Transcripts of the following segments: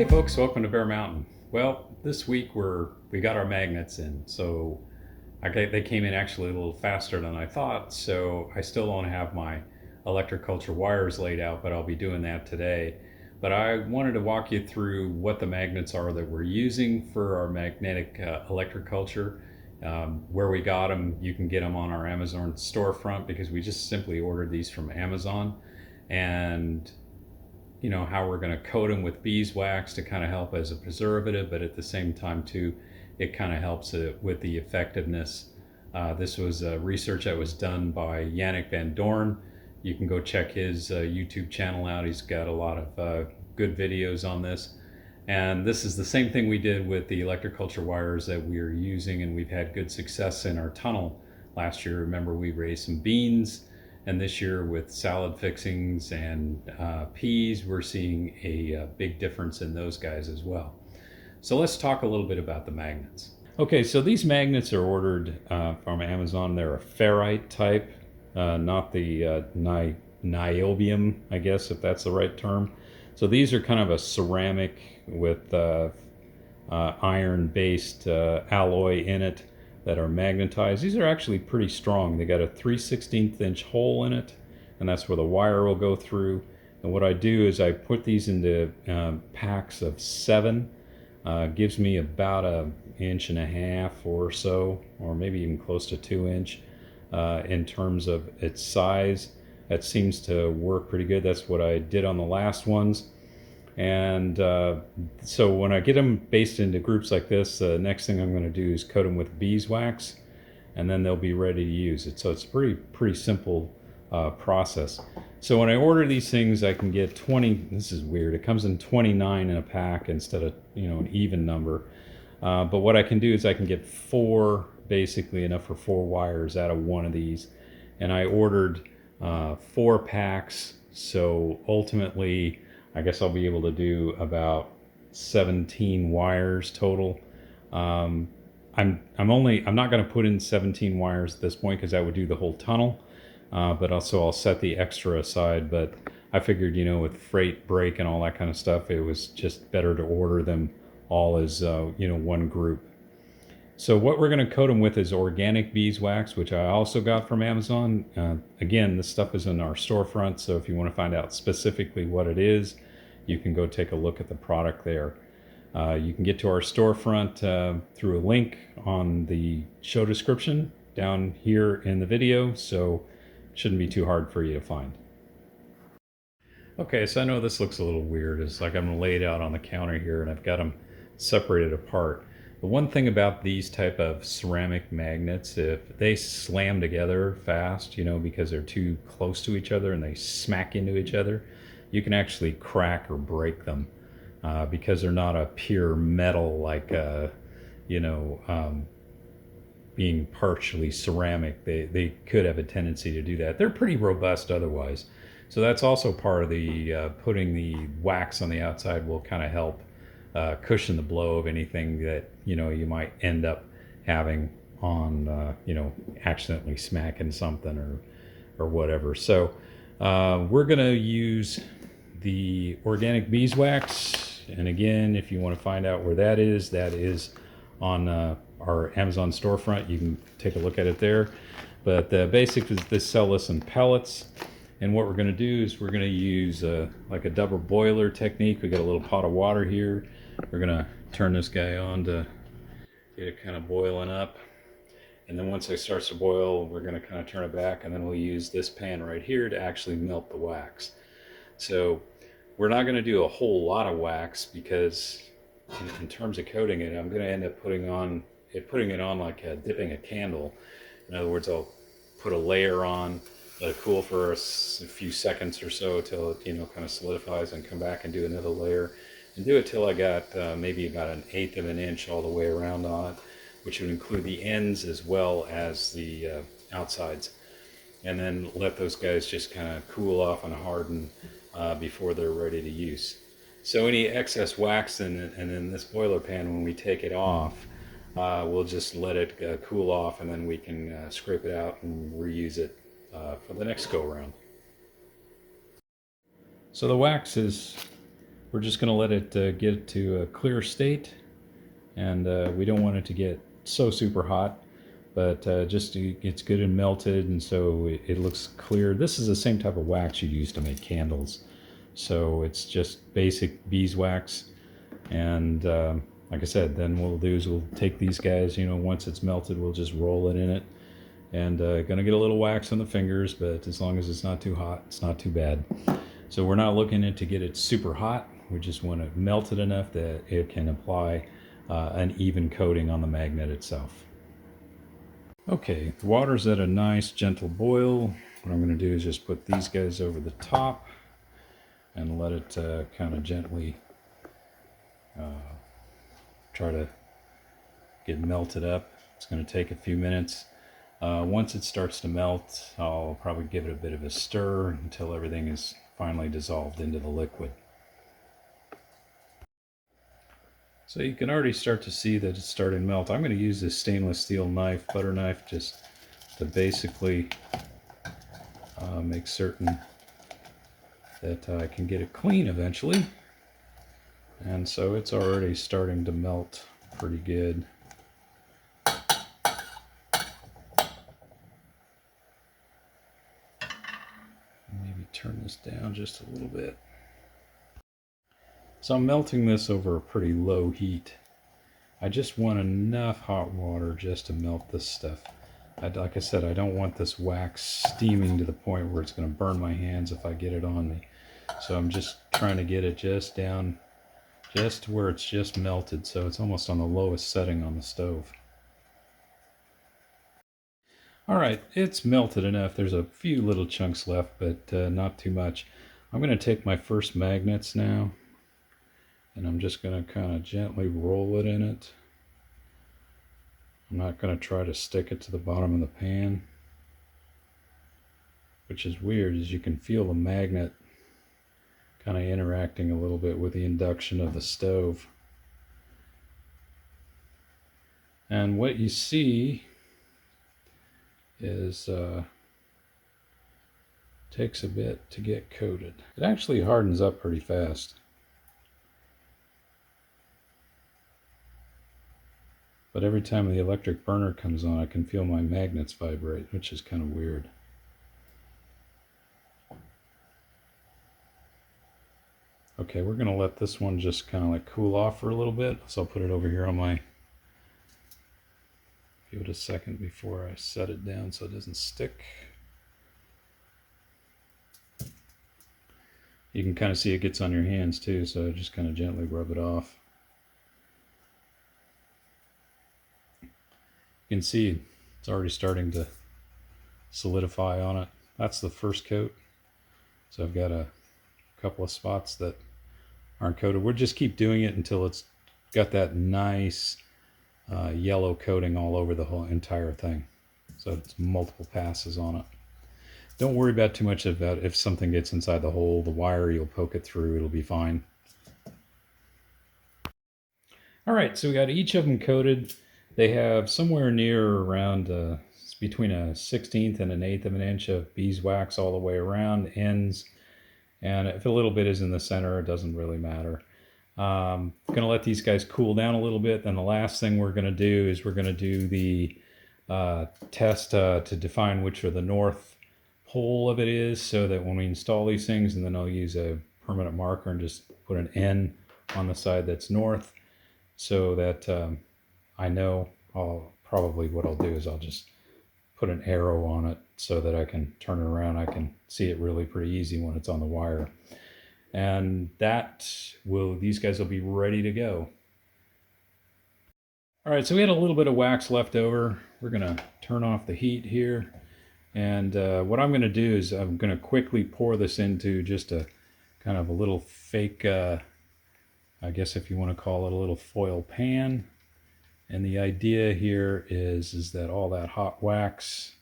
Hey folks, welcome to Bear Mountain. Well, this week we got our magnets in, so they came in actually a little faster than I thought. So I still don't have my electroculture wires laid out, but I'll be doing that today. But I wanted to walk you through what the magnets are that we're using for our magnetic electroculture. Where we got them, you can get them on our Amazon storefront because we just simply ordered these from Amazon, and how we're going to coat them with beeswax to kind of help as a preservative, but at the same time too, it kind of helps with the effectiveness. This was research that was done by Yannick Van Doorn. You can go check his YouTube channel out. He's got a lot of good videos on this. And this is the same thing we did with the electroculture wires that we are using, and we've had good success in our tunnel last year. Remember, we raised some beans, and this year with salad fixings and peas, we're seeing a big difference in those guys as well. So let's talk a little bit about the magnets. Okay, so these magnets are ordered from Amazon. They're a ferrite type, not the niobium, I guess, if that's the right term. So these are kind of a ceramic with iron-based alloy in it that are magnetized. These are actually pretty strong. They got a 3/16 inch hole in it, and that's where the wire will go through. And what I do is I put these into packs of 7. Gives me about an inch and a half or so, or maybe even close to 2 inch in terms of its size. That seems to work pretty good. That's what I did on the last ones. And so when I get them based into groups like this, the next thing I'm going to do is coat them with beeswax, and then they'll be ready to use it. So it's a pretty simple process. So when I order these things, I can get 20. This is weird. It comes in 29 in a pack instead of an even number. But what I can do is I can get 4, basically enough for 4 wires out of one of these. And I ordered 4 packs. So ultimately, I guess I'll be able to do about 17 wires total. I'm not going to put in 17 wires at this point because that would do the whole tunnel. But also I'll set the extra aside. But I figured, with freight break and all that kind of stuff, it was just better to order them all as one group. So what we're going to coat them with is organic beeswax, which I also got from Amazon. Again, this stuff is in our storefront, so if you want to find out specifically what it is, you can go take a look at the product there. You can get to our storefront through a link on the show description down here in the video, so it shouldn't be too hard for you to find. Okay, so I know this looks a little weird. It's like I'm laid out on the counter here and I've got them separated apart. The one thing about these type of ceramic magnets, if they slam together fast, because they're too close to each other and they smack into each other, you can actually crack or break them because they're not a pure metal like, being partially ceramic. They could have a tendency to do that. They're pretty robust otherwise. So that's also part of the putting the wax on the outside will kind of help cushion the blow of anything that you might end up having on accidentally smacking something or whatever. So we're gonna use the organic beeswax, and again, if you want to find out where that is on our Amazon storefront. You can take a look at it there. But the basic is they sell this in pellets. And what we're going to do is we're going to use like a double boiler technique. We got a little pot of water here. We're going to turn this guy on to get it kind of boiling up. And then once it starts to boil, we're going to kind of turn it back, and then we'll use this pan right here to actually melt the wax. So we're not going to do a whole lot of wax because in terms of coating it, I'm going to end up putting it on like dipping a candle. In other words, I'll put a layer on, let it cool for a few seconds or so till it kind of solidifies, and come back and do another layer, and do it till I got maybe about 1/8 of an inch all the way around on it, which would include the ends as well as the outsides, and then let those guys just kind of cool off and harden before they're ready to use. So any excess wax in this boiler pan, when we take it off, we'll just let it cool off, and then we can scrape it out and reuse it for the next go around. So the wax is we're just going to let it get to a clear state, and we don't want it to get so super hot, but it's good and melted, and so it looks clear. This is the same type of wax you'd use to make candles, so it's just basic beeswax. And like I said, then what we'll do is we'll take these guys, once it's melted, we'll just roll it in it, and gonna get a little wax on the fingers, but as long as it's not too hot, it's not too bad. So we're not looking to get it super hot. We just want to melt it enough that it can apply an even coating on the magnet itself. Okay, the water's at a nice gentle boil. What I'm going to do is just put these guys over the top and let it kind of gently try to get melted up. It's going to take a few minutes. Once it starts to melt, I'll probably give it a bit of a stir until everything is finally dissolved into the liquid. So you can already start to see that it's starting to melt. I'm going to use this stainless steel knife, butter knife, just to basically make certain that I can get it clean eventually. And so it's already starting to melt pretty good. Maybe turn this down just a little bit. So I'm melting this over a pretty low heat. I just want enough hot water just to melt this stuff. Like I said, I don't want this wax steaming to the point where it's going to burn my hands if I get it on me. So I'm just trying to get it just down, just to where it's just melted, so it's almost on the lowest setting on the stove. All right, it's melted enough. There's a few little chunks left, but not too much. I'm going to take my first magnets now, and I'm just going to kind of gently roll it in it. I'm not going to try to stick it to the bottom of the pan, which is weird, as you can feel the magnet kind of interacting a little bit with the induction of the stove. And what you see is takes a bit to get coated. It actually hardens up pretty fast. But every time the electric burner comes on, I can feel my magnets vibrate, which is kind of weird. Okay, we're going to let this one just kind of like cool off for a little bit. So I'll put it over here on my... Give it a second before I set it down so it doesn't stick. You can kind of see it gets on your hands too, so just kind of gently rub it off. You can see it's already starting to solidify on it. That's the first coat. So I've got a couple of spots that aren't coated. We'll just keep doing it until it's got that nice yellow coating all over the whole entire thing. So it's multiple passes on it. Don't worry about too much about if something gets inside the hole, the wire, you'll poke it through, it'll be fine. All right, so we got each of them coated. They have somewhere near around between a 1/16 and an 1/8 of an inch of beeswax all the way around the ends. And if a little bit is in the center, it doesn't really matter. Going to let these guys cool down a little bit. Then the last thing we're going to do is we're going to do the test to define which are the north pole of it is, so that when we install these things, and then I'll use a permanent marker and just put an N on the side that's north, so that I know probably what I'll do is I'll just put an arrow on it so that I can turn it around. I can see it really pretty easy when it's on the wire. And these guys will be ready to go. All right, so we had a little bit of wax left over. We're gonna turn off the heat here. And what I'm gonna do is I'm gonna quickly pour this into just a kind of a little fake, I guess if you wanna call it a little foil pan. And the idea here is that all that hot wax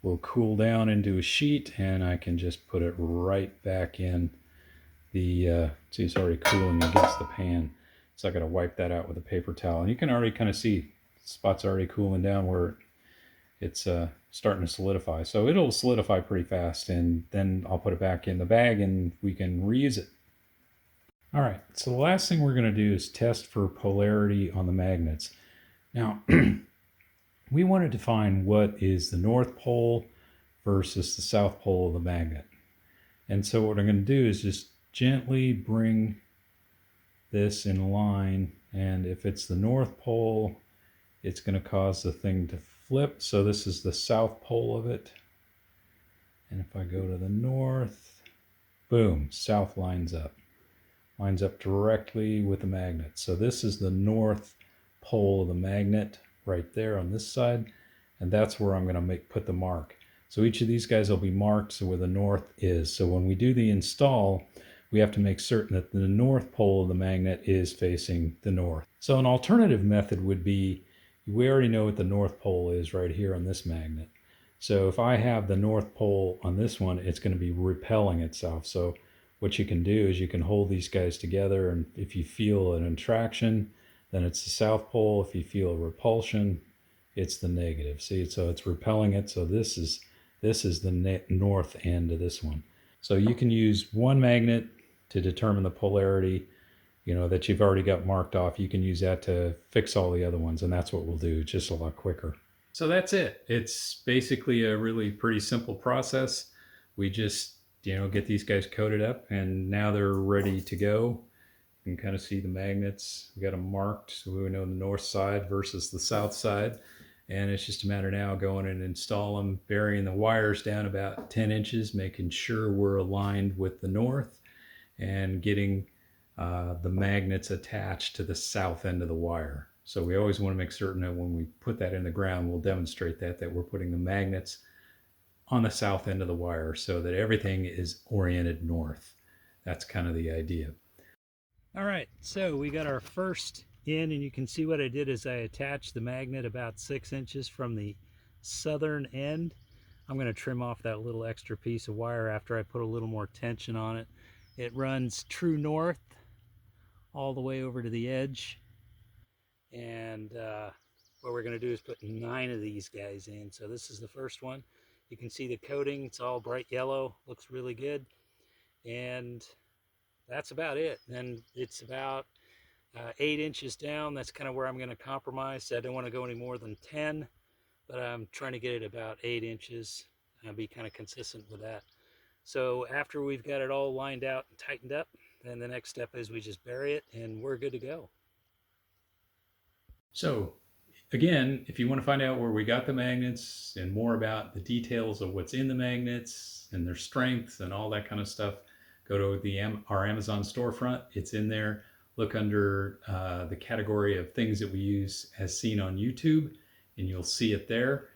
will cool down into a sheet, and I can just put it right back in the, see, it's already cooling against the pan. So I gotta wipe that out with a paper towel. And you can already kind of see spots already cooling down where it's starting to solidify. So it'll solidify pretty fast, and then I'll put it back in the bag and we can reuse it. All right, so the last thing we're going to do is test for polarity on the magnets. Now, we want to define what is the North Pole versus the South Pole of the magnet. And so what I'm going to do is just gently bring this in line, and if it's the North Pole, it's going to cause the thing to flip. So this is the South Pole of it. And if I go to the North, boom, South lines up directly with the magnet. So this is the North Pole of the magnet right there on this side, and that's where I'm going to put the mark. So each of these guys will be marked so where the north is. So when we do the install, we have to make certain that the North Pole of the magnet is facing the north. So an alternative method would be, we already know what the North Pole is right here on this magnet. So if I have the North Pole on this one, it's going to be repelling itself. So what you can do is you can hold these guys together, and if you feel an attraction, then it's the South Pole. If you feel a repulsion, it's the negative. See, so it's repelling it. So this is the north end of this one. So you can use one magnet to determine the polarity, that you've already got marked off. You can use that to fix all the other ones, and that's what we'll do. It's just a lot quicker. So that's it. It's basically a really pretty simple process. We just get these guys coated up, and now they're ready to go. You can kind of see the magnets. We got them marked so we know the north side versus the south side. And it's just a matter now going and install them, burying the wires down about 10 inches, making sure we're aligned with the north, and getting the magnets attached to the south end of the wire. So we always want to make certain that when we put that in the ground, we'll demonstrate that we're putting the magnets on the south end of the wire so that everything is oriented north. That's kind of the idea. All right, so we got our first in, and you can see what I did is I attached the magnet about 6 inches from the southern end. I'm going to trim off that little extra piece of wire after I put a little more tension on it. It runs true north all the way over to the edge, and what we're going to do is put 9 of these guys in. So this is the first one. You can see the coating, it's all bright yellow, looks really good, and that's about it. And it's about 8 inches down. That's kind of where I'm going to compromise. I don't want to go any more than 10, but I'm trying to get it about 8 inches. I'll be kind of consistent with that. So after we've got it all lined out and tightened up, then the next step is we just bury it, and we're good to go. So again, if you want to find out where we got the magnets and more about the details of what's in the magnets and their strengths and all that kind of stuff, go to our Amazon storefront. It's in there. Look under the category of things that we use as seen on YouTube, and you'll see it there.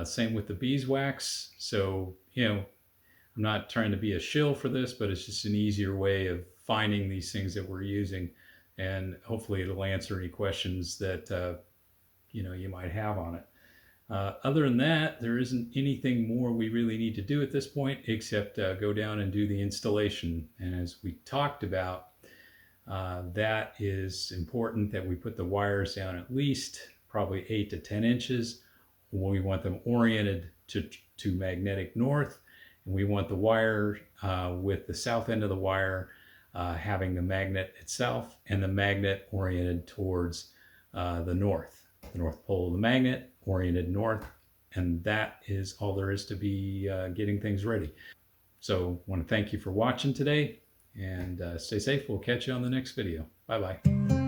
Same with the beeswax. So, I'm not trying to be a shill for this, but it's just an easier way of finding these things that we're using, and hopefully it'll answer any questions that you might have on it. Other than that, there isn't anything more we really need to do at this point except go down and do the installation. And as we talked about, that is important that we put the wires down at least probably 8 to 10 inches. We want them oriented to magnetic north, and we want the wire with the south end of the wire having the magnet itself and the magnet oriented towards the North Pole of the magnet oriented north, and that is all there is to be getting things ready. So I want to thank you for watching today, and stay safe. We'll catch you on the next video. Bye-bye.